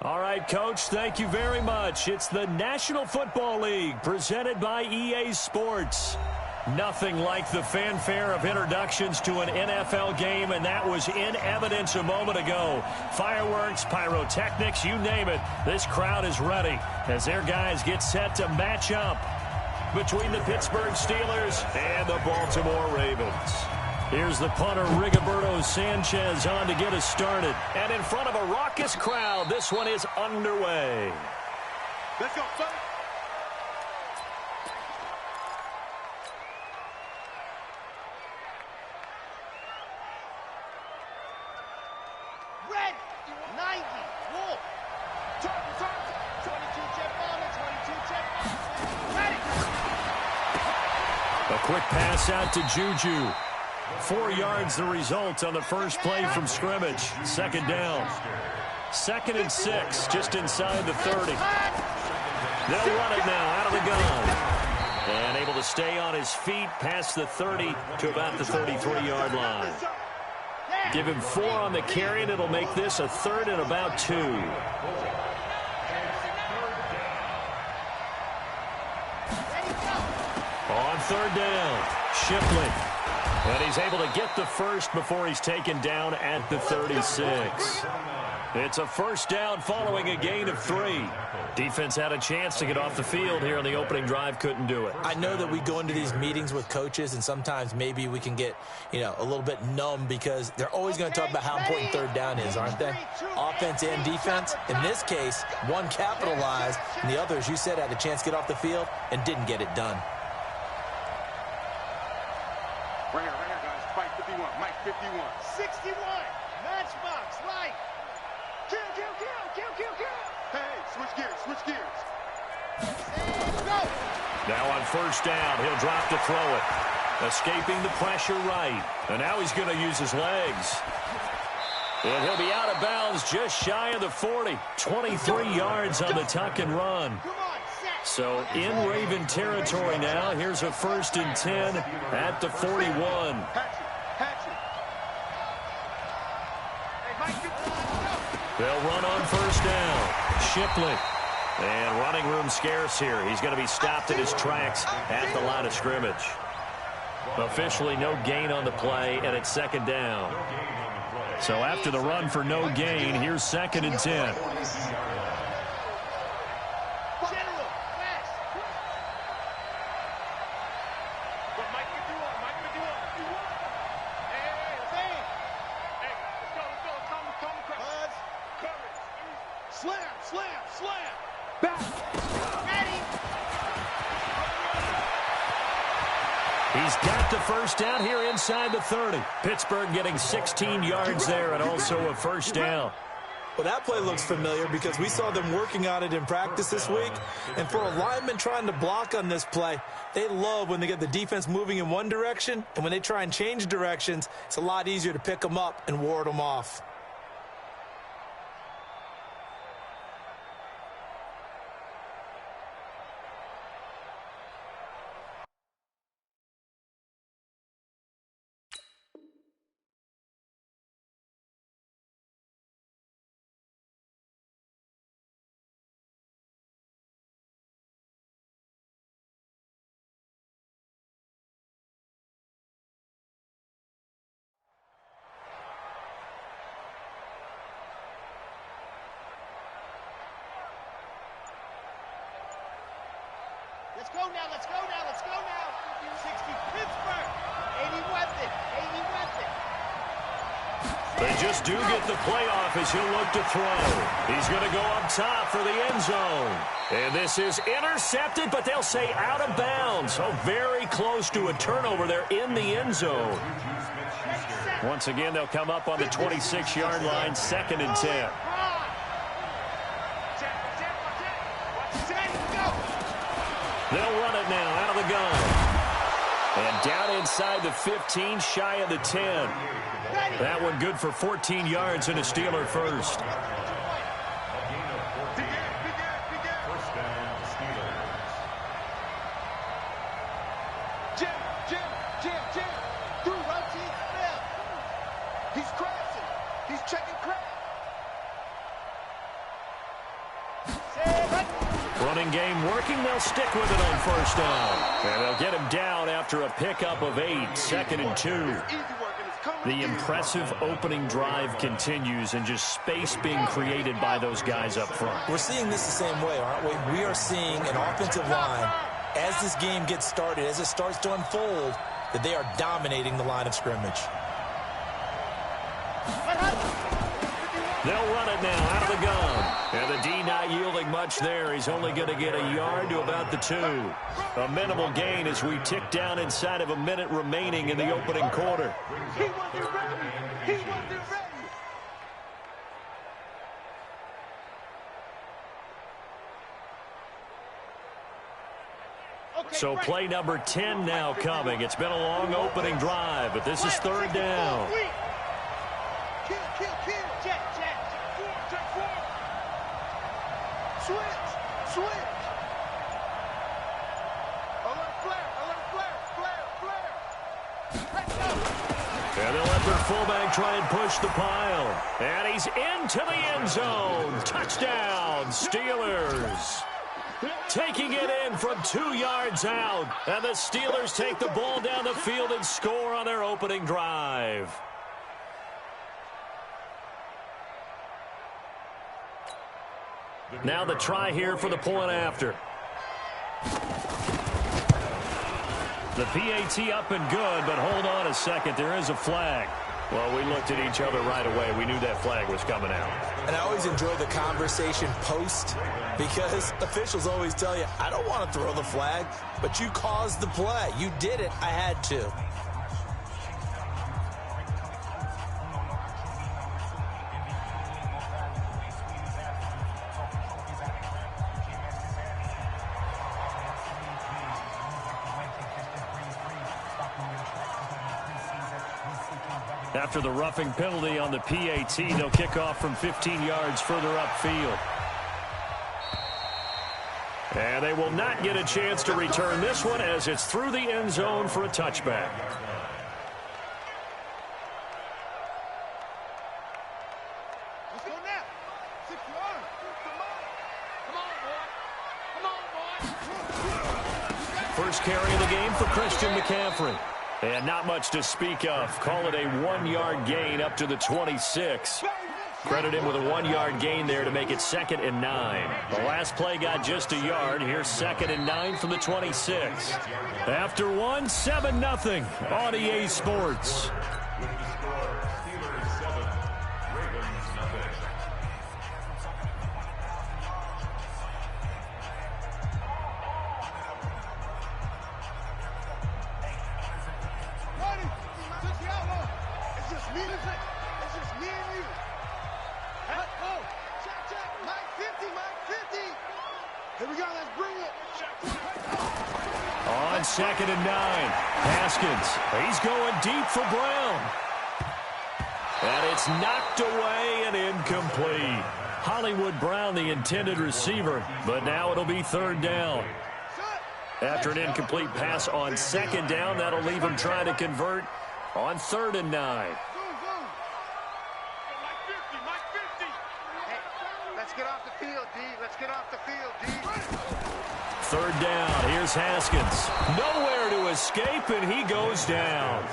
All right, Coach, thank you very much. It's the National Football League presented by EA Sports. Nothing like the fanfare of introductions to an NFL game, and that was in evidence a moment ago. Fireworks, pyrotechnics, you name it. This crowd is ready as their guys get set to match up between the Pittsburgh Steelers and the Baltimore Ravens. Here's the punter, Rigoberto Sanchez, on to get us started. And in front of a raucous crowd, this one is underway. Let's go, son. Red, 90, Wolf. Turn, 22 jet bomber, 22 jet bomber. Ready. A quick pass out to Juju. 4 yards the result on the first play from scrimmage. Second down. 2nd and 6, just inside the 30. They'll run it now out of the gun. And able to stay on his feet past the 30 to about the 33-yard line. Give him 4 on the carry, and it'll make this a 3rd and about 2. On 3rd down, Shipley. And he's able to get the first before he's taken down at the 36. It's a first down following a gain of 3. Defense had a chance to get off the field here on the opening drive, couldn't do it. I know that we go into these meetings with coaches, and sometimes maybe we can get, a little bit numb because they're always going to talk about how important 3rd down is, aren't they? Offense and defense. In this case, one capitalized, and the other, as you said, had a chance to get off the field and didn't get it done. Right here, guys. Mike 51, Mike 51. 61, matchbox, light. Kill. Hey, switch gears. Go. Now on first down, he'll drop to throw it. Escaping the pressure right. And now he's going to use his legs. And he'll be out of bounds just shy of the 40. 23 yards on the tuck and run. So in Raven territory now. Here's a 1st and 10 at the 41. They'll run on first down. Shipley. And running room scarce here. He's going to be stopped in his tracks at the line of scrimmage. Officially no gain on the play, and it's 2nd down. So after the run for no gain, here's 2nd and 10. Slam. Back. Ready. He's got the first down here inside the 30. Pittsburgh getting 16 yards there and also a first down. Well, that play looks familiar because we saw them working on it in practice this week. And for a lineman trying to block on this play, they love when they get the defense moving in one direction. And when they try and change directions, it's a lot easier to pick them up and ward them off. Let's go now. 60 Pittsburgh. 80 Weapon. They just do get the playoff as he'll look to throw. He's going to go up top for the end zone. And this is intercepted, but they'll say out of bounds. So very close to a turnover there in the end zone. Once again, they'll come up on the 26-yard line, 2nd and 10. They'll run it now out of the gun. And down inside the 15, shy of the 10. That one good for 14 yards and a Steeler first. Jim. Through routine spell. He's crashing. He's checking crash. Running game working. They'll stick with it on first down. And they'll get him down after a pickup of 8, 2nd and 2. The impressive opening drive continues and just space being created by those guys up front. We're seeing this the same way, aren't we? We are seeing an offensive line, as this game gets started, as it starts to unfold, that they are dominating the line of scrimmage. They'll run it now out of the gun. And the D not yielding much there. He's only going to get a yard to about the 2. A minimal gain as we tick down inside of a minute remaining in the opening quarter. He wasn't ready. He wasn't ready. So play number 10 now coming. It's been a long opening drive, but this is 3rd down. Kill. Check. Check 4. Switch. And they'll let their fullback try and push the pile. And he's into the end zone. Touchdown, Steelers. Taking it in from 2 yards out. And the Steelers take the ball down the field and score on their opening drive. Now the try here for the point after. The PAT up and good, but hold on a second. There is a flag. Well, we looked at each other right away. We knew that flag was coming out. And I always enjoy the conversation post because officials always tell you, I don't want to throw the flag, but you caused the play. You did it. I had to. After the roughing penalty on the PAT, they'll kick off from 15 yards further upfield. And they will not get a chance to return this one as it's through the end zone for a touchback. Let's go now. 6 yards. Come on, boy. First carry of the game for Christian McCaffrey. And not much to speak of. Call it a 1-yard gain up to the 26. Credit him with a 1-yard gain there to make it 2nd and 9. The last play got just a yard. Here's 2nd and 9 from the 26. After 1, 7-0 on EA Sports. On 2nd and 9, Haskins. He's going deep for Brown. And it's knocked away and incomplete. Hollywood Brown, the intended receiver, but now it'll be 3rd down. After an incomplete pass on 2nd down, that'll leave him trying to convert on 3rd and 9. Let's get off the field, D. Let's get off the field, D. 3rd down. Here's Haskins. Nowhere to escape, and he goes down.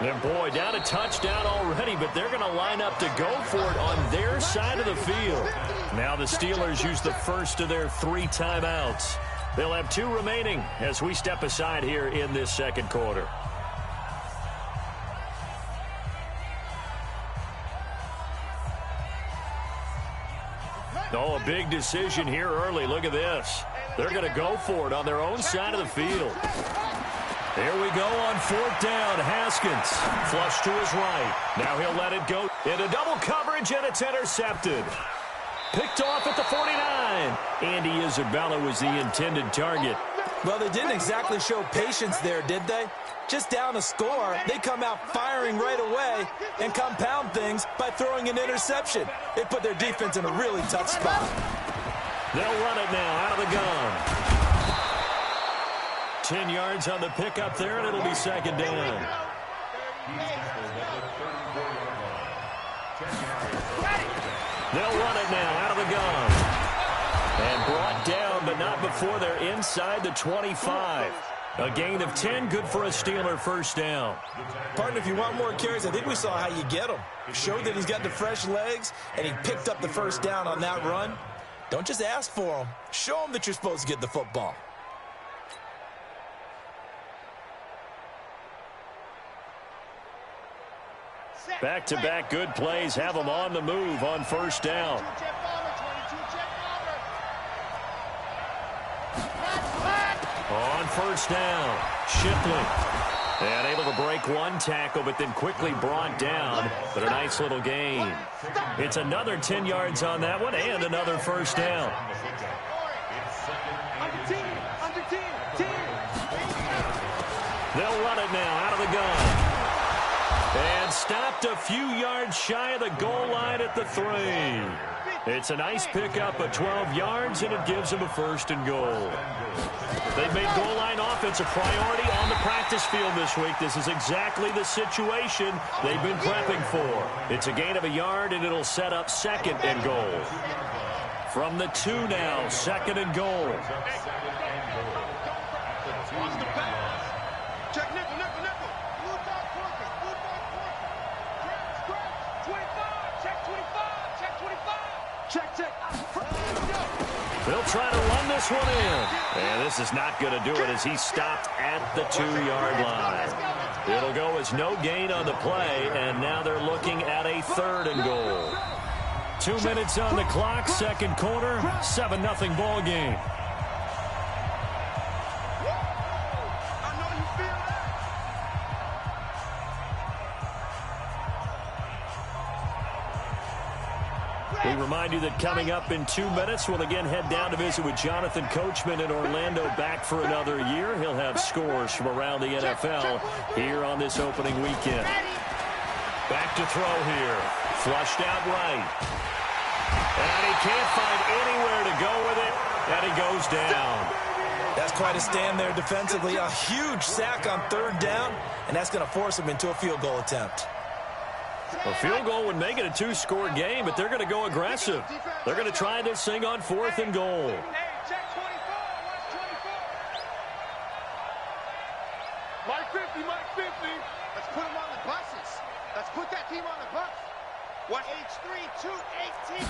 And boy, down a touchdown already, but they're going to line up to go for it on their side of the field. Now the Steelers use the first of their 3 timeouts. They'll have 2 remaining as we step aside here in this 2nd quarter. Oh, a big decision here early. Look at this. They're going to go for it on their own side of the field. Here we go on 4th down. Haskins flush to his right. Now he'll let it go into double coverage, and it's intercepted. Picked off at the 49. Andy Isabella was the intended target. Well, they didn't exactly show patience there, did they? Just down a score, they come out firing right away and compound things by throwing an interception. They put their defense in a really tough spot. They'll run it now out of the gun. 10 yards on the pickup there, and it'll be 2nd down. They'll run it now out of the gun. And brought down, but not before they're inside the 25. A gain of 10, good for a Steeler first down. Partner, if you want more carries, I think we saw how you get him. Showed that he's got the fresh legs, and he picked up the first down on that run. Don't just ask for him. Show him that you're supposed to get the football. Back-to-back good plays have them on the move on first down. On first down, Shipley. And able to break one tackle, but then quickly brought down. But a nice little gain. It's another 10 yards on that one and another first down. They'll run it now out of the gun. And stopped a few yards shy of the goal line at the 3. It's a nice pickup of 12 yards, and it gives them a first and goal. They've made goal line offense a priority on the practice field this week. This is exactly the situation they've been prepping for. It's a gain of a yard, and it'll set up second and goal. From the 2 now, second and goal. They'll try to run this one in. And this is not going to do it as he stopped at the 2-yard line. It'll go as no gain on the play, and now they're looking at a third and goal. 2 minutes on the clock, second quarter, 7-0 ball game. We remind you that coming up in 2 minutes, we'll again head down to visit with Jonathan Coachman in Orlando, back for another year. He'll have scores from around the NFL here on this opening weekend. Back to throw here. Flushed out right. And he can't find anywhere to go with it, and he goes down. That's quite a stand there defensively. A huge sack on third down, and that's going to force him into a field goal attempt. A field goal would make it a 2-score game, but they're going to go aggressive. They're going to try this thing on fourth and goal. Mike 50, Mike 50. Let's put him on the buses. Let's put that team on the bus. 1H3, 218,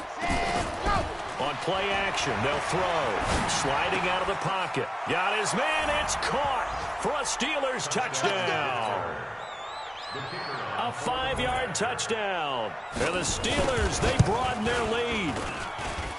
go! On play action, they'll throw. Sliding out of the pocket. Got his man, it's caught for a Steelers touchdown. A 5-yard touchdown. And the Steelers, they broaden their lead.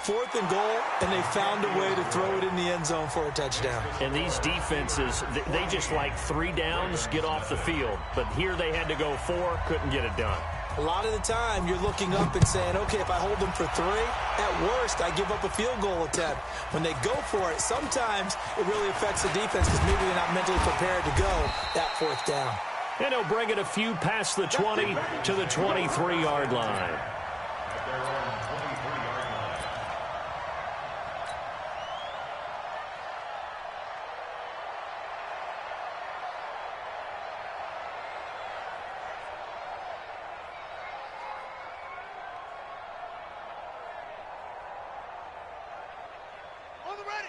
Fourth and goal, and they found a way to throw it in the end zone for a touchdown. And these defenses, they just like 3 downs, get off the field. But here they had to go 4, couldn't get it done. A lot of the time, you're looking up and saying, okay, if I hold them for 3, at worst, I give up a field goal attempt. When they go for it, sometimes it really affects the defense because maybe they're not mentally prepared to go that 4th down. And he'll bring it a few past the 20 to the 23-yard line.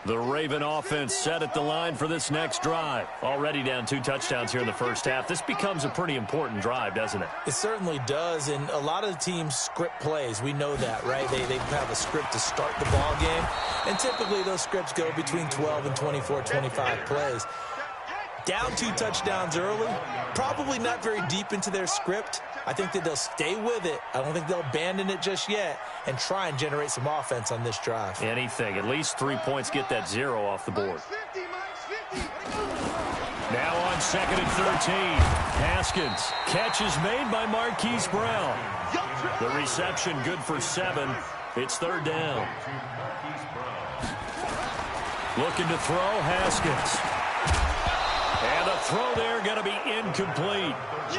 The Raven offense set at the line for this next drive. Already down 2 touchdowns here in the first half. This becomes a pretty important drive, doesn't it? It certainly does, and a lot of the teams script plays. We know that, right? They have a script to start the ball game, and typically those scripts go between 12 and 24, 25 plays. Down 2 touchdowns early, probably not very deep into their script. I think that they'll stay with it. I don't think they'll abandon it just yet and try and generate some offense on this drive. Anything. At least 3 points, get that 0 off the board. Now on 2nd and 13. Haskins. Catch is made by Marquise Brown. The reception good for 7. It's 3rd down. Looking to throw, Haskins. And the throw there going to be incomplete.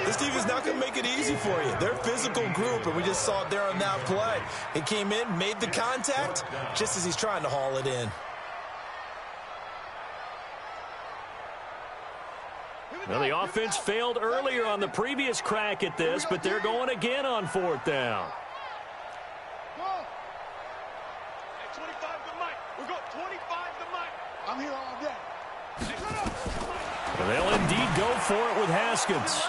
This team is not going to make it easy for you. They're a physical group, and we just saw it there on that play. He came in, made the contact, just as he's trying to haul it in. Well, the offense failed earlier on the previous crack at this, but they're going again on 4th down. 25 to Mike. We're going 25 to Mike. I'm here all day. They'll indeed go for it with Haskins.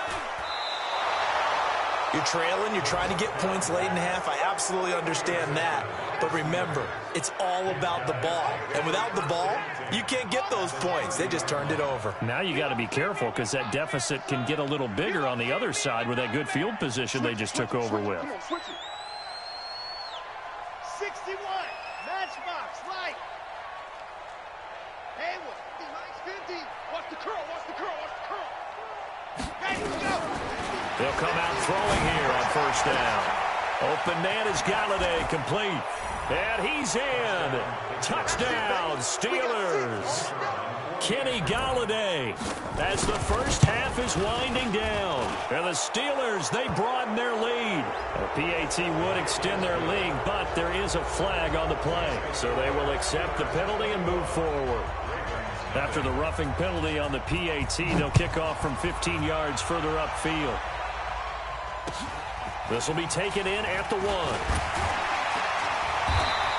You're trailing, you're trying to get points late in half. I absolutely understand that. But remember, it's all about the ball. And without the ball, you can't get those points. They just turned it over. Now you got to be careful because that deficit can get a little bigger on the other side with that good field position they just took over with. 61, matchbox, light. Haywood, 50. Watch the curl, watch the curl, watch the curl. Ready to go. They'll come out throwing here on first down. Open man is Galladay, complete. And he's in. Touchdown, Steelers. Kenny Galladay as the first half is winding down. And the Steelers, they broaden their lead. A PAT would extend their lead, but there is a flag on the play. So they will accept the penalty and move forward. After the roughing penalty on the PAT, they'll kick off from 15 yards further upfield. This will be taken in at the 1.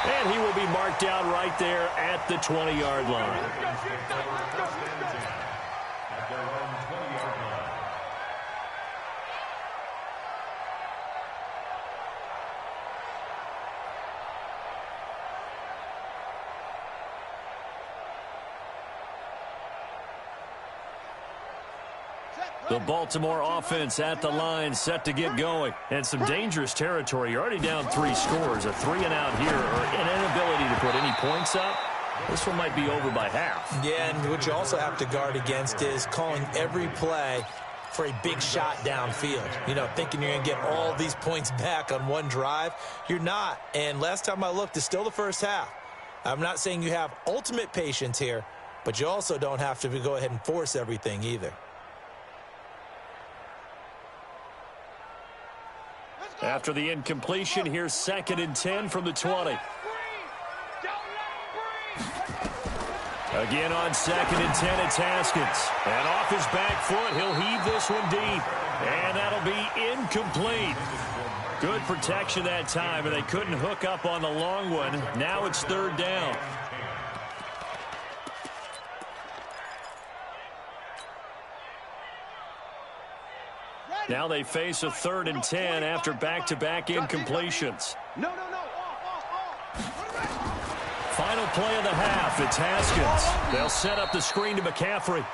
And he will be marked down right there at the 20-yard line. The Baltimore offense at the line, set to get going. And some dangerous territory. You're already down 3 scores. A 3-and-out here, or an inability to put any points up. This one might be over by half. Yeah, and what you also have to guard against is calling every play for a big shot downfield. You know, thinking you're going to get all these points back on one drive. You're not. And last time I looked, it's still the first half. I'm not saying you have ultimate patience here, but you also don't have to go ahead and force everything either. After the incompletion, here's 2nd and 10 from the 20. Again on 2nd and 10, it's Haskins. And off his back foot, he'll heave this one deep. And that'll be incomplete. Good protection that time, and they couldn't hook up on the long one. Now it's 3rd down. Now they face a 3rd and 10 after back-to-back incompletions. No. Final play of the half, it's Haskins. They'll set up the screen to McCaffrey.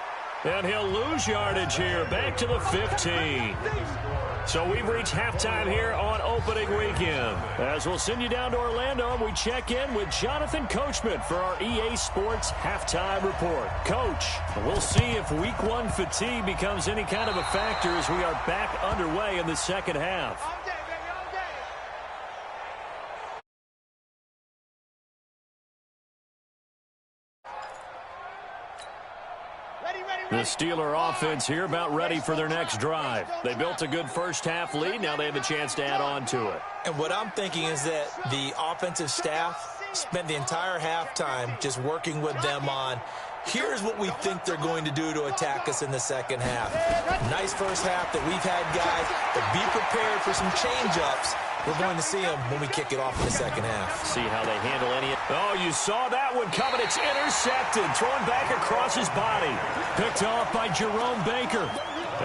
And he'll lose yardage here, back to the 15. So we've reached halftime here on opening weekend. As we'll send you down to Orlando, and we check in with Jonathan Coachman for our EA Sports Halftime Report. Coach, we'll see if Week 1 fatigue becomes any kind of a factor as we are back underway in the second half. All day, baby, all day. The Steeler offense here about ready for their next drive. They built a good first half lead. Now they have a chance to add on to it. And what I'm thinking is that the offensive staff spent the entire halftime just working with them on, here's what we think they're going to do to attack us in the second half. Nice first half that we've had, guys, but be prepared for some change-ups. We're going to see them when we kick it off in the second half. See how they handle any. Oh, you saw that one coming. It's intercepted. Thrown back across his body. Picked off by Jerome Baker.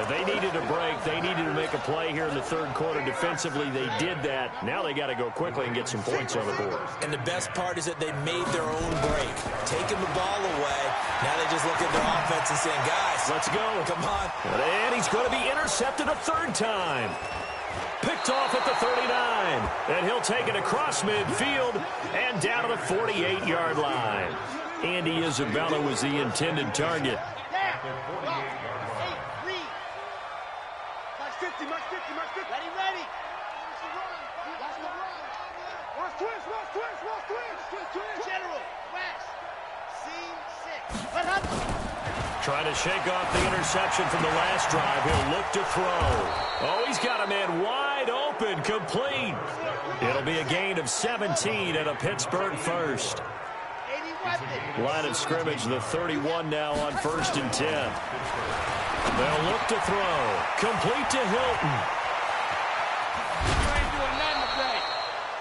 They needed a break. They needed to make a play here in the third quarter. Defensively, they did that. Now they got to go quickly and get some points on the board. And the best part is that they made their own break. Taking the ball away. Now they just look at their offense and saying, guys, let's go. Come on. And he's going to be intercepted a 3rd time. Picked off at the 39. And he'll take it across midfield and down to the 48-yard line. Andy Isabella was the intended target. General, West, C6. Trying to shake off the interception from the last drive. He'll look to throw. Oh, he's got a man wide open, complete. It'll be a gain of 17 and a Pittsburgh first. Line of scrimmage, the 31 now on 1st and 10. They'll look to throw. Complete to Hilton.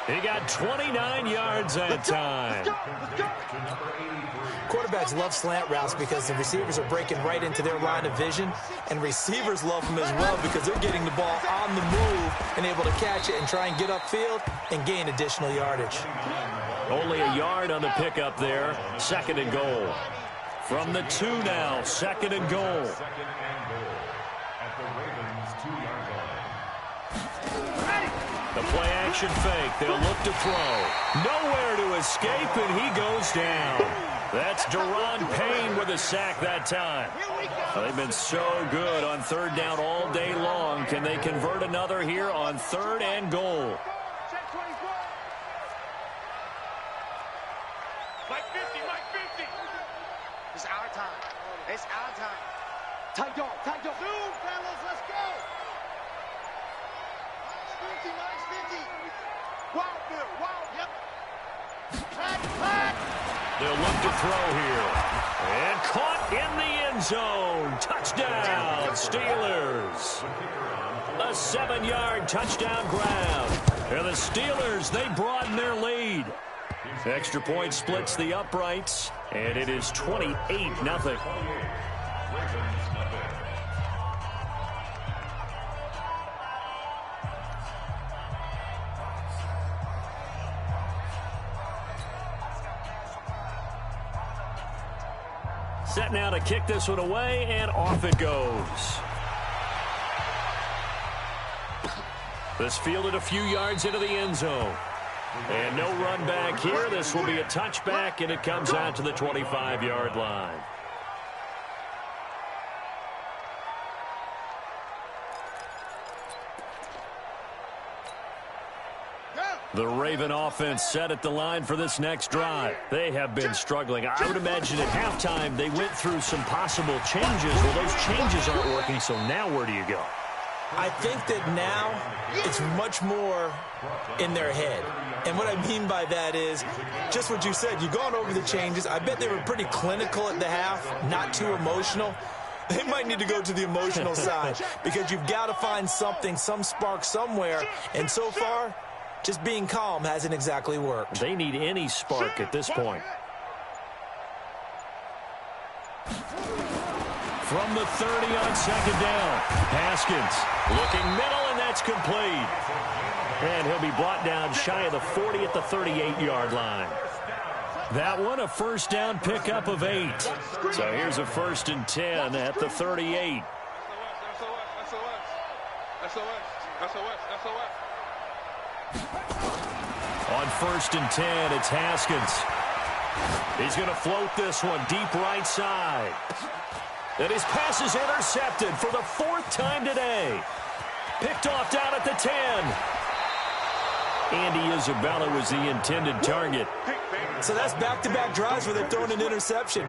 He got 29 yards that time. Quarterbacks love slant routes because the receivers are breaking right into their line of vision, and receivers love them as well because they're getting the ball on the move and able to catch it and try and get upfield and gain additional yardage. Only a yard on the pickup there. 2nd and goal. From the 2 now, 2nd and goal. The play action fake. They'll look to throw. Nowhere to escape, and he goes down. That's Daron Payne with a sack that time. They've been so good on 3rd down all day long. Can they convert another here on 3rd and goal? Mike 50, Mike 50. It's our time. It's our time. Tight dog, tight dog. Zoom, fellas, let's go. Mike's 50, Mike's 50. Wild, Bill, wild, yep. Flat. They'll look to throw here. And caught in the end zone. Touchdown, Steelers. A 7-yard touchdown grab. And the Steelers, they broaden their lead. Extra point splits the uprights, and it is 28-0. Set now to kick this one away, and off it goes. This fielded a few yards into the end zone. And no run back here. This will be a touchback, and it comes out to the 25-yard line. The Raven offense set at the line for this next drive. They have been struggling. I would imagine at halftime they went through some possible changes. Well, those changes aren't working, so now where do you go? I think that now it's much more in their head. And what I mean by that is just what you said. You've gone over the changes. I bet they were pretty clinical at the half, not too emotional. They might need to go to the emotional side because you've got to find something, some spark somewhere. And so far, just being calm hasn't exactly worked. They need any spark at this point. From the 30 on 2nd down, Haskins looking middle, and that's complete. And he'll be brought down shy of the 40 at the 38-yard line. That one a 1st down pickup of 8. So here's a 1st and 10 at the 38. On 1st and 10, it's Haskins. He's going to float this one deep right side. And his pass is intercepted for the 4th time today. Picked off down at the 10. Andy Isabella was the intended target. So that's back-to-back drives where they've thrown an interception.